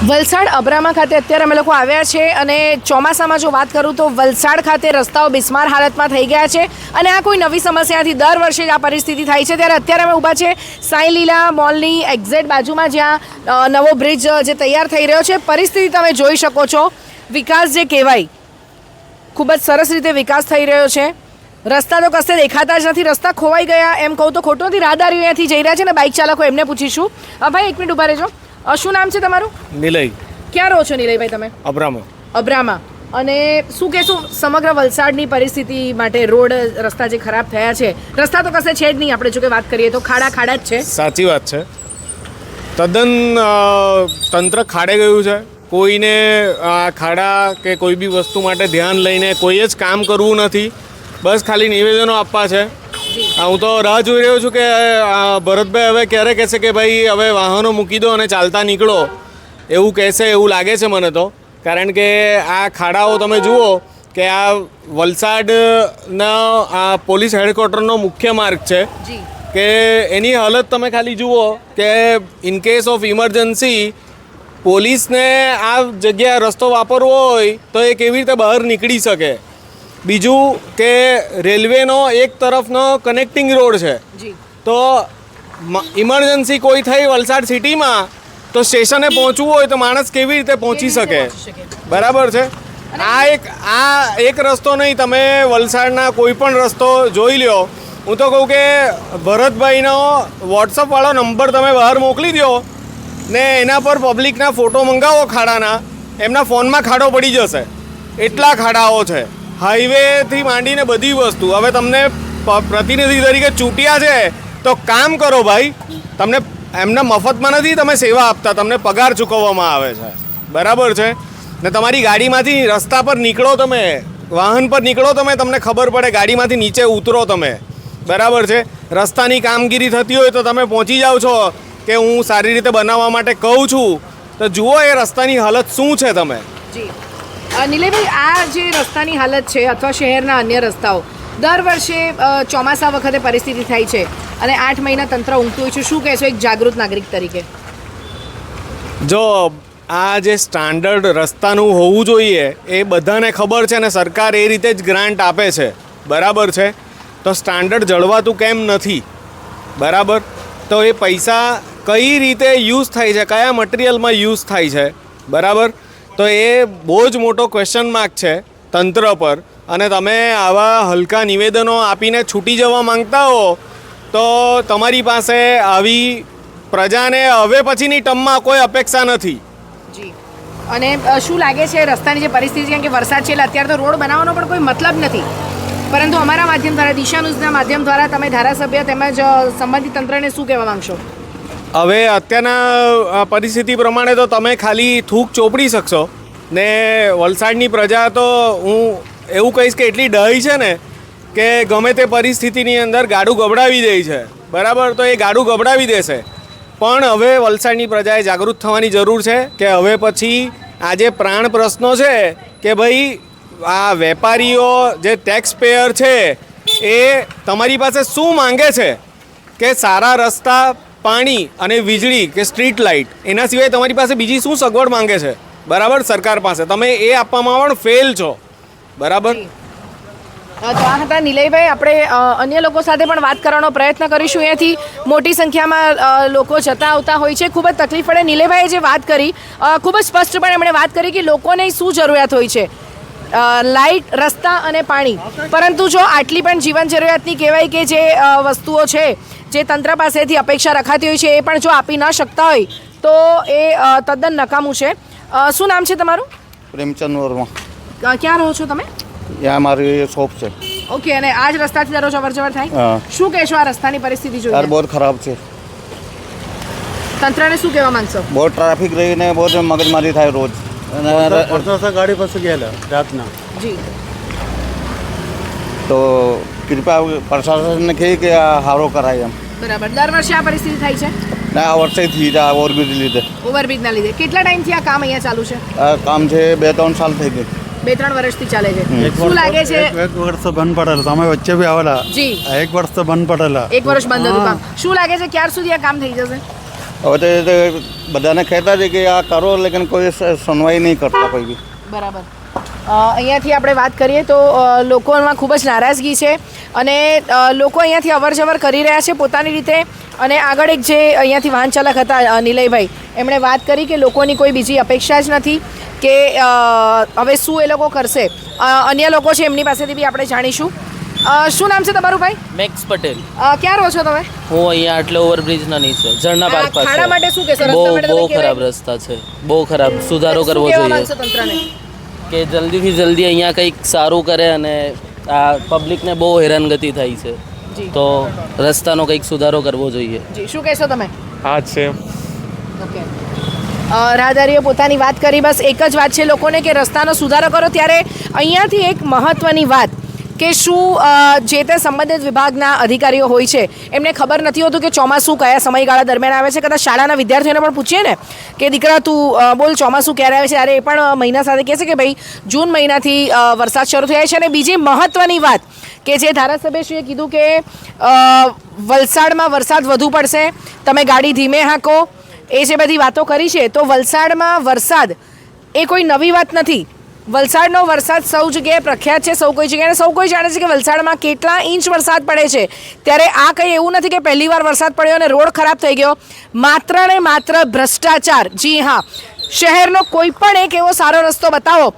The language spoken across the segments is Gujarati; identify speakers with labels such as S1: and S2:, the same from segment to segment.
S1: વલસાડ અબ્રામા ખાતે અત્યારે અમે લોકો આવ્યા છે અને ચોમાસામાં જો વાત કરું તો વલસાડ ખાતે રસ્તાઓ બિસ્માર હાલતમાં થઈ ગયા છે અને આ કોઈ નવી સમસ્યાથી દર વર્ષે જ આ પરિસ્થિતિ થાય છે. ત્યારે અત્યારે અમે ઊભા છે સાંઈ લીલા મોલની એક્ઝેક્ટ બાજુમાં, જ્યાં નવો બ્રિજ જે તૈયાર થઈ રહ્યો છે. પરિસ્થિતિ તમે જોઈ શકો છો. વિકાસ જે કહેવાય, ખૂબ જ સરસ રીતે વિકાસ થઈ રહ્યો છે. રસ્તા તો કશે દેખાતા જ નથી, રસ્તા ખોવાઈ ગયા એમ કહું તો ખોટું નથી. રાહદારીઓ અહીંયાથી જઈ રહ્યા છે ને બાઇક ચાલકો, એમને પૂછીશું. ભાઈ એક મિનિટ ઊભા રહેજો. શું નામ છે તમારું?
S2: નિલય.
S1: ક્યાં રહો છો નિલયભાઈ તમે? અબ્રામા. અને શું કહેશો સમગ્ર વલસાડની પરિસ્થિતિ માટે? રોડ રસ્તા જે ખરાબ થયા છે, રસ્તા તો કશે છે જ નહીં, આપણે જો કે વાત કરીએ તો ખાડા જ છે.
S2: સાચી વાત છે, તદ્દન તંત્ર ખાડે ગયું છે. કોઈને આ ખાડા કે કોઈ બી વસ્તુ માટે ધ્યાન લઈને કોઈ જ કામ કરવું નથી, બસ ખાલી નિવેદનો આપવા છે. હું તો રાહ જોઈ રહ્યો છું કે ભરતભાઈ હવે ક્યારે કહેશે કે ભાઈ હવે વાહનો મૂકી દો અને ચાલતા નીકળો, એવું કહેશે એવું લાગે છે મને તો. કારણ કે આ ખાડાઓ તમે જુઓ કે આ વલસાડના આ પોલીસ હેડક્વાર્ટરનો મુખ્ય માર્ગ છે કે એની હાલત તમે ખાલી જુઓ કે ઇન કેસ ઓફ ઇમરજન્સી પોલીસને આ જગ્યાએ રસ્તો વાપરવો હોય તો એ કેવી રીતે બહાર નીકળી શકે. બીજું કે રેલવેનો એક તરફનો કનેક્ટિંગ રોડ છે, તો ઇમરજન્સી કોઈ થઈ વલસાડ સિટીમાં તો સ્ટેશને પહોંચવું હોય તો માણસ કેવી રીતે પહોંચી શકે? બરાબર છે. આ એક રસ્તો નહીં, તમે વલસાડના કોઈ પણ રસ્તો જોઈ લ્યો. હું તો કહું કે ભરતભાઈનો વોટ્સઅપવાળો નંબર તમે બહાર મોકલી દો ને એના પર પબ્લિકના ફોટો મંગાવો ખાડાના, એમના ફોનમાં ખાડો પડી જશે. એટલા ખાડાઓ છે, હાઈવેથી માંડીને બધી વસ્તુ. હવે તમને પ્રતિનિધિ તરીકે ચૂંટ્યા છે તો કામ કરો ભાઈ. તમને એમને મફતમાં નથી તમે સેવા આપતા, તમને પગાર ચૂકવવામાં આવે છે. બરાબર છે ને? તમારી ગાડીમાંથી રસ્તા પર નીકળો, તમે વાહન પર નીકળો, તમને ખબર પડે, ગાડીમાંથી નીચે ઉતરો તમે. બરાબર છે? રસ્તાની કામગીરી થતી હોય તો તમે પહોંચી જાઓ છો કે હું સારી રીતે બનાવવા માટે કહું છું, તો જુઓ એ રસ્તાની હાલત શું છે તમે.
S1: નિલયભાઈ, આ જે રસ્તાની હાલત છે અથવા શહેરના અન્ય રસ્તાઓ, દર વર્ષે ચોમાસા વખતે પરિસ્થિતિ થાય છે અને 8 મહિના તંત્ર ઊંઘતું હોય છે. શું કહેશો એક જાગૃત નાગરિક તરીકે?
S2: જો આ જે સ્ટાન્ડર્ડ રસ્તાનું હોવું જોઈએ એ બધાને ખબર છે ને સરકાર એ રીતે જ ગ્રાન્ટ આપે છે. બરાબર છે? તો સ્ટાન્ડર્ડ જળવાતું કેમ નથી? બરાબર, તો એ પૈસા કઈ રીતે યુઝ થાય છે, કયા મટીરિયલમાં યુઝ થાય છે? બરાબર, તો એ બહુ જ મોટો ક્વેશ્ચન માર્ક છે તંત્ર પર. અને તમે આવા હલકા નિવેદનો આપીને છૂટી જવા માંગતા હો તો તમારી પાસે આવી પ્રજાને હવે પછીની ટર્મમાં કોઈ અપેક્ષા નથી.
S1: જી. અને શું લાગે છે રસ્તાની જે પરિસ્થિતિ, કારણ કે વરસાદ છે એટલે અત્યારે તો રોડ બનાવવાનો પણ કોઈ મતલબ નથી, પરંતુ અમારા માધ્યમ દ્વારા, દિશા ન્યૂઝના માધ્યમ દ્વારા તમે ધારાસભ્ય તેમજ સંબંધિત તંત્રને શું કહેવા માંગશો?
S2: હવે અત્યારના પરિસ્થિતિ પ્રમાણે તો તમે ખાલી થૂક ચોપડી શકશો ને વલસાડની પ્રજા તો હું એવું કહીશ કે એટલી ડહી છે ને કે ગમે તે પરિસ્થિતિની અંદર ગાડું ગબડાવી દે છે. બરાબર, તો એ ગાડું ગબડાવી દેશે. પણ હવે વલસાડની પ્રજાએ જાગૃત થવાની જરૂર છે કે હવે પછી આ જે પ્રાણ પ્રશ્નો છે કે ભાઈ આ વેપારીઓ જે ટેક્સ પેયર છે એ તમારી પાસે શું માંગે છે કે સારા રસ્તા, પાણી અને વીજળી કે સ્ટ્રીટ લાઇટ, એના સિવાય તમારી પાસે બીજી શું સગવડ માંગે છે? બરાબર, સરકાર પાસે તમે એ આપવામાં પણ ફેલ છો. બરાબર.
S1: તો આ હતા નિલયભાઈ. આપણે અન્ય લોકો સાથે પણ વાત કરવાનો પ્રયત્ન કરીશું. અહીંયાથી મોટી સંખ્યામાં લોકો જતા આવતા હોય છે, ખૂબ જ તકલીફ પડે. નિલયભાઈએ જે વાત કરી, ખૂબ જ સ્પષ્ટપણે એમણે વાત કરી કે લોકોને શું જરૂરિયાત હોય છે, લાઇટ, રસ્તા અને પાણી. પરંતુ જો આટલી પણ જીવન જરૂરિયાતની કહેવાય કે જે વસ્તુઓ છે જે તંત્ર પાસેથી અપેક્ષા રખાતી હોય છે એ પણ જો આપી ન શકતા હોય તો એ તદ્દન નકામું છે. શું નામ છે તમારું?
S3: પ્રેમચંદ વર્મા.
S1: ક્યાં રહો છો તમે?
S3: यहाँ हमारी शॉप છે.
S1: ઓકે. અને આ જ રસ્તાથી દરરોજ અવર જવર થાય? શું કહેશો આ રસ્તાની પરિસ્થિતિ જોઈએ?
S3: યાર બહુ ખરાબ છે.
S1: તંત્રને શું કહેવા માંગશો?
S3: બહુ ટ્રાફિક રહીને બહુ મગજમારી થાય રોજ. અને
S4: વર્ષોથી ગાડી પાસે ગયેલા રાતના.
S1: જી.
S3: તો કૃપા પ્રશાસનને કહે કે આ હારો કરાય એમ.
S1: બરાબર. દર વર્ષે આ પરિસ્થિતિ થાય છે?
S3: ના, આ વર્ષે થઈ જાય ઓવરબ્રિજ લીધે.
S1: ઓવરબ્રિજના લીધે. કેટલા ટાઈમથી આ કામ અહીંયા ચાલુ છે?
S3: આ કામ છે 2-3 સાલ થઈ ગઈ.
S1: 2-3 વર્ષથી ચાલે છે. શું લાગે છે?
S4: એક વર્ષ તો બંધ પડેલા, તમે વચ્ચે બી આવેલા.
S1: જી.
S4: 1 વર્ષ તો બંધ પડેલા.
S1: 1 વર્ષ બંધ હતું કામ. શું લાગે છે ક્યાર સુધી આ કામ થઈ જશે?
S3: હવે તો બધાને કહેતા છે કે આ કરો, લેકિન કોઈ સુનવાઈ નહીં કરતા કોઈ બી.
S1: બરાબર. અહીંયાથી આપણે વાત કરીએ તો લોકોમાં ખૂબ જ નારાજગી છે અને લોકો અહીંયાથી અવર જવર કરી રહ્યા છે પોતાની રીતે. અને આગળ એક જે અહીંયાથી વાહન ચાલક હતા નિલયભાઈ, એમણે વાત કરી કે લોકોની કોઈ બીજી અપેક્ષા જ નથી કે હવે શું એ લોકો કરશે. અન્ય લોકો છે એમની પાસેથી બી આપણે જાણીશું. શું નામ છે તમારું ભાઈ?
S5: મેક્સ પટેલ.
S1: ક્યાં રહો છો તમે?
S5: હું અહીંયા એટલે ઓવરબ્રિજના નીચે ઝરણા પાર્ક પાસે.
S1: ખાડા માટે શું કહેશો?
S5: બહુ
S1: રસ્તા માટે
S5: બહુ
S1: તમે
S5: ખરાબ રસ્તા છે, બહુ ખરાબ. સુધારો કરવો
S1: શું કહેવા
S5: જોઈએ
S1: માંગશો તંત્રને?
S5: કે જલ્દીથી જલ્દી અહીંયા કંઈક સારું કરે અને આ પબ્લિકને બહુ હેરાનગતિ થાય છે, તો રસ્તાનો કંઈક સુધારો કરવો જોઈએ.
S1: જી, શું કહેશો તમે?
S2: આ જ છે.
S1: ઓકે. રાહદારીઓ પોતાની વાત કરી. બસ એક જ વાત છે લોકોને કે રસ્તાનો સુધારો કરો. ત્યારે અહીંયાથી એક મહત્ત્વની વાત કે શું જે તે સંબંધિત વિભાગના અધિકારીઓ હોય છે એમને ખબર નથી હોતું કે ચોમાસું કયા સમયગાળા દરમિયાન આવે છે. કદાચ શાળાના વિદ્યાર્થીઓને પણ પૂછીએ ને કે દીકરા તું બોલ ચોમાસું ક્યારે આવે છે, ત્યારે એ પણ મહિના સાથે કહે છે કે ભાઈ જૂન મહિનાથી વરસાદ શરૂ થાય છે. અને બીજી મહત્ત્વની વાત કે જે ધારાસભ્યશ્રીએ કીધું કે વલસાડમાં વરસાદ વધુ પડશે, તમે ગાડી ધીમે હાંકો, એ જે બધી વાતો કરી છે, તો વલસાડમાં વરસાદ એ કોઈ નવી વાત નથી. વલસાડનો વરસાદ સૌ જગ્યાએ પ્રખ્યાત છે, સૌ કોઈ જગ્યાએ, સૌ કોઈ જાણે છે કે વલસાડમાં કેટલા ઇંચ વરસાદ પડે છે. ત્યારે આ કંઈ એવું નથી કે પહેલી વાર વરસાદ પડ્યો અને રોડ ખરાબ થઈ ગયો. માત્ર ને માત્ર ભ્રષ્ટાચાર. જી હા, શહેરનો કોઈ પણ એક એવો સારો રસ્તો બતાવો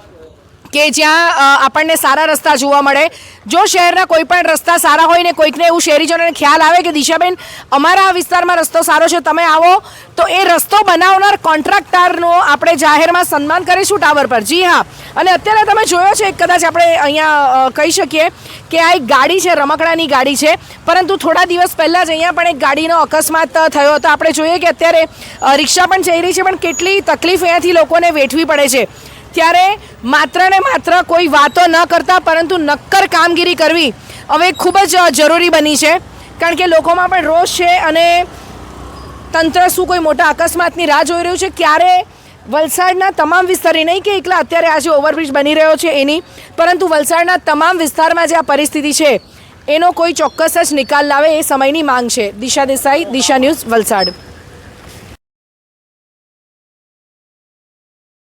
S1: કે જ્યાં આપણને સારા રસ્તા જોવા મળે. જો શહેરના કોઈ પણ રસ્તા સારા હોય ને કોઈકને એવું શહેરીજનોને ખ્યાલ આવે કે દિશાબેન અમારા આ વિસ્તારમાં રસ્તો સારો છે, તમે આવો, તો એ રસ્તો બનાવનાર કોન્ટ્રાક્ટરનો આપણે જાહેરમાં સન્માન કરીશું ટાવર પર. જી હા. અને અત્યારે તમે જોયો છે, કદાચ આપણે અહીંયા કહી શકીએ કે આ એક ગાડી છે, રમકડાની ગાડી છે, પરંતુ થોડા દિવસ પહેલાં જ અહીંયા પણ એક ગાડીનો અકસ્માત થયો હતો. આપણે જોઈએ કે અત્યારે રિક્ષા પણ જઈ રહી છે, પણ કેટલી તકલીફ અહીંયાથી લોકોને વેઠવી પડે છે. ત્યારે માત્ર ને માત્ર કોઈ વાતો ન કરતા પરંતુ નક્કર કામગીરી કરવી હવે ખૂબ જ જરૂરી બની છે. કારણ કે લોકોમાં પણ રોષ છે અને તંત્ર શું કોઈ મોટા અકસ્માતની રાહ જોઈ રહ્યું છે. ક્યારે વલસાડના તમામ વિસ્તારની, નહીં કે એકલા અત્યારે આજે ઓવરબ્રિજ બની રહ્યો છે એની, પરંતુ વલસાડના તમામ વિસ્તારમાં જે આ પરિસ્થિતિ છે એનો કોઈ ચોક્કસ જ નિકાલ લાવે એ સમયની માંગ છે. દિશા દેસાઈ, દિશા ન્યૂઝ, વલસાડ.